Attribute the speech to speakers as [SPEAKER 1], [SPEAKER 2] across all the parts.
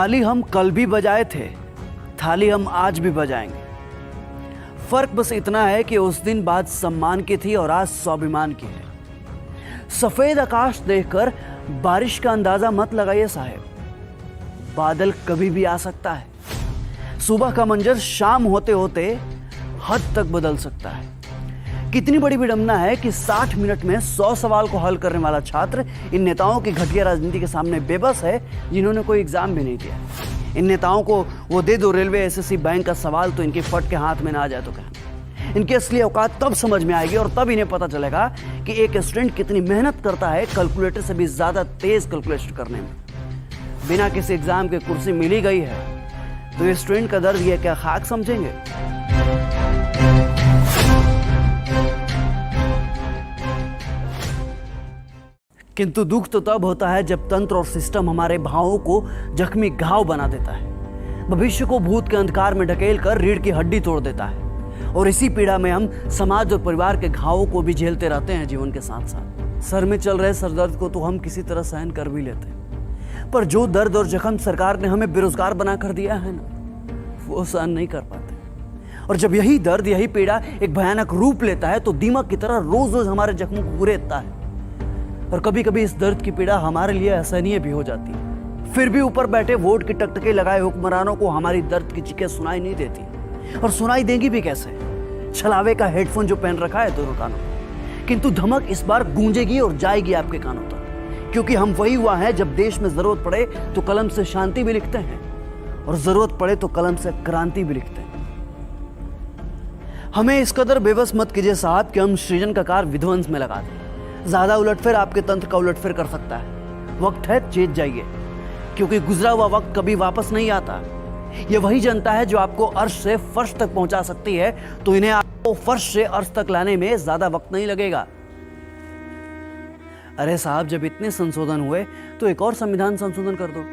[SPEAKER 1] थाली हम कल भी बजाए थे, थाली हम आज भी बजाएंगे। फर्क बस इतना है कि उस दिन बात सम्मान की थी और आज स्वाभिमान की है। सफेद आकाश देखकर बारिश का अंदाजा मत लगाइए साहब, बादल कभी भी आ सकता है। सुबह का मंजर शाम होते होते हद तक बदल सकता है। कितनी बड़ी विडंबना है कि 60 मिनट में 100 सवाल को हल करने वाला छात्र इन नेताओं की घटिया राजनीति के सामने बेबस है, जिन्होंने कोई एग्जाम भी नहीं दिया। इन नेताओं को वो दे दो रेलवे, एसएससी, बैंक का सवाल तो इनके फट के हाथ में ना आ जाए तो कहना। इनकी असली औकात तब समझ में आएगी और तब इन्हें पता चलेगा कि एक स्टूडेंट कितनी मेहनत करता है कैलकुलेटर से भी ज्यादा तेज कैलकुलेशन करने में। बिना किसी एग्जाम के कुर्सी मिली गई है तो ये स्टूडेंट का दर्द ये क्या खाक समझेंगे? किंतु दुख तो तब होता है जब तंत्र और सिस्टम हमारे भावों को जख्मी घाव बना देता है, भविष्य को भूत के अंधकार में ढकेल कर रीढ़ की हड्डी तोड़ देता है। और इसी पीड़ा में हम समाज और परिवार के घावों को भी झेलते रहते हैं जीवन के साथ साथ। सर में चल रहे सरदर्द को तो हम किसी तरह सहन कर भी लेते हैं, पर जो दर्द और जख्म सरकार ने हमें बेरोजगार बना कर दिया है ना, वो सहन नहीं कर पाते। और जब यही दर्द, यही पीड़ा एक भयानक रूप लेता है तो दीमक की तरह रोज रोज हमारे जख्मों को कुरेदता है। और कभी कभी इस दर्द की पीड़ा हमारे लिए असहनीय भी हो जाती है। फिर भी ऊपर बैठे वोट की टकटके लगाए हुक्मरानों को हमारी दर्द की चीखें सुनाई नहीं देती, और सुनाई देंगी भी कैसे? छलावे का हेडफोन जो पहन रखा है दोनों कानों में। किंतु धमक इस बार गूंजेगी और जाएगी आपके कानों तक, क्योंकि हम वही हुआ है जब देश में जरूरत पड़े तो कलम से शांति भी लिखते हैं और जरूरत पड़े तो कलम से क्रांति भी लिखते हैं। हमें इस कदर बेबस मत कीजिए साहब कि हम सृजन का कार विध्वंस में लगा दें। ज्यादा उलटफेर आपके तंत्र का उलटफेर कर सकता है। वक्त है चेत जाइए, क्योंकि गुजरा हुआ वक्त कभी वापस नहीं आता। ये वही जनता है जो आपको अर्श से फर्श तक पहुंचा सकती है, तो इन्हें आपको फर्श से अर्श तक लाने में ज्यादा वक्त नहीं लगेगा। अरे साहब, जब इतने संशोधन हुए तो एक और संविधान संशोधन कर दो।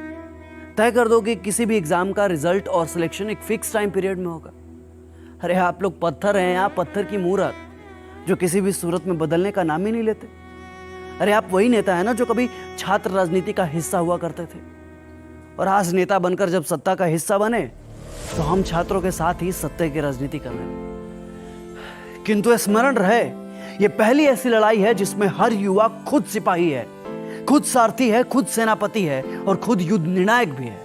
[SPEAKER 1] तय कर दो कि किसी भी एग्जाम का रिजल्ट और सिलेक्शन एक फिक्स टाइम पीरियड में होगा। अरे आप लोग पत्थर हैं, आप पत्थर की मूरत जो किसी भी सूरत में बदलने का नाम ही नहीं लेते। अरे आप वही नेता है ना जो कभी छात्र राजनीति का हिस्सा हुआ करते थे, और आज नेता बनकर जब सत्ता का हिस्सा बने तो हम छात्रों के साथ ही सत्ता की राजनीति कर रहे हैं। किंतु स्मरण रहे, ये पहली ऐसी लड़ाई है जिसमें हर युवा खुद सिपाही है, खुद सारथी है, खुद सेनापति है और खुद युद्ध निर्णायक भी है।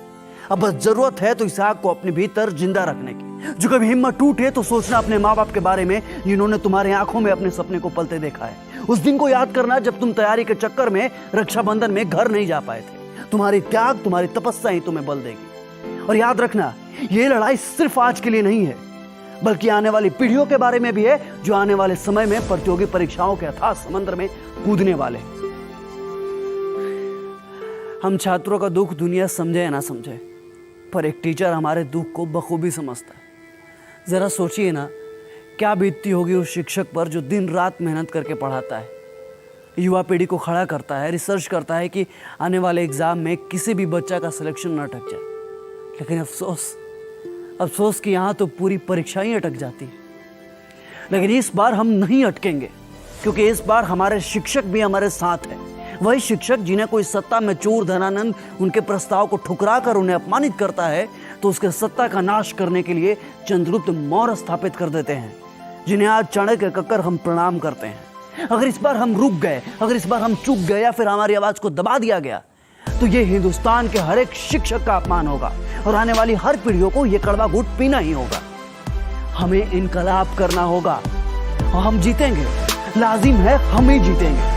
[SPEAKER 1] अब बस जरूरत है तो इस आग को अपने भीतर जिंदा रखने की। जो कभी हिम्मत टूटे तो सोचना अपने माँ बाप के बारे में, जिन्होंने तुम्हारे आंखों में अपने सपने को पलते देखा है। उस दिन को याद करना जब तुम तैयारी के चक्कर में रक्षाबंधन में घर नहीं जा पाए थे। तुम्हारी त्याग, तुम्हारी तपस्या ही तुम्हें बल देगी। और याद रखना, ये लड़ाई सिर्फ आज के लिए नहीं है, बल्कि आने वाली पीढ़ियों के बारे में भी है, जो आने वाले समय में प्रतियोगी परीक्षाओं के अथाह समंदर में कूदने वाले हैं। हम छात्रों का दुख दुनिया समझे या ना समझे, पर एक टीचर हमारे दुख को बखूबी समझता है। जरा सोचिए ना, क्या बीतती होगी उस शिक्षक पर जो दिन रात मेहनत करके पढ़ाता है, युवा पीढ़ी को खड़ा करता है, रिसर्च करता है कि आने वाले एग्जाम में किसी भी बच्चा का सिलेक्शन न अटक जाए। लेकिन अफसोस कि यहाँ तो पूरी परीक्षा ही अटक जाती है। लेकिन इस बार हम नहीं अटकेंगे, क्योंकि इस बार हमारे शिक्षक भी हमारे साथ हैं। वही शिक्षक जिन्हें कोई सत्ता में चोर धनानंद उनके प्रस्ताव को ठुकरा कर उन्हें अपमानित करता है, तो उसके सत्ता का नाश करने के लिए चंद्रगुप्त मौर्य स्थापित कर देते हैं, जिन्हें आज चाणक्य कहकर हम प्रणाम करते हैं। अगर इस बार हम रुक गए, अगर इस बार हम चूक गए या फिर हमारी आवाज को दबा दिया गया, तो ये हिंदुस्तान के हर एक शिक्षक का अपमान होगा और आने वाली हर पीढ़ियों को ये कड़वा घूंट पीना ही होगा। हमें इनकलाब करना होगा और हम जीतेंगे, लाजिम है हम ही जीतेंगे।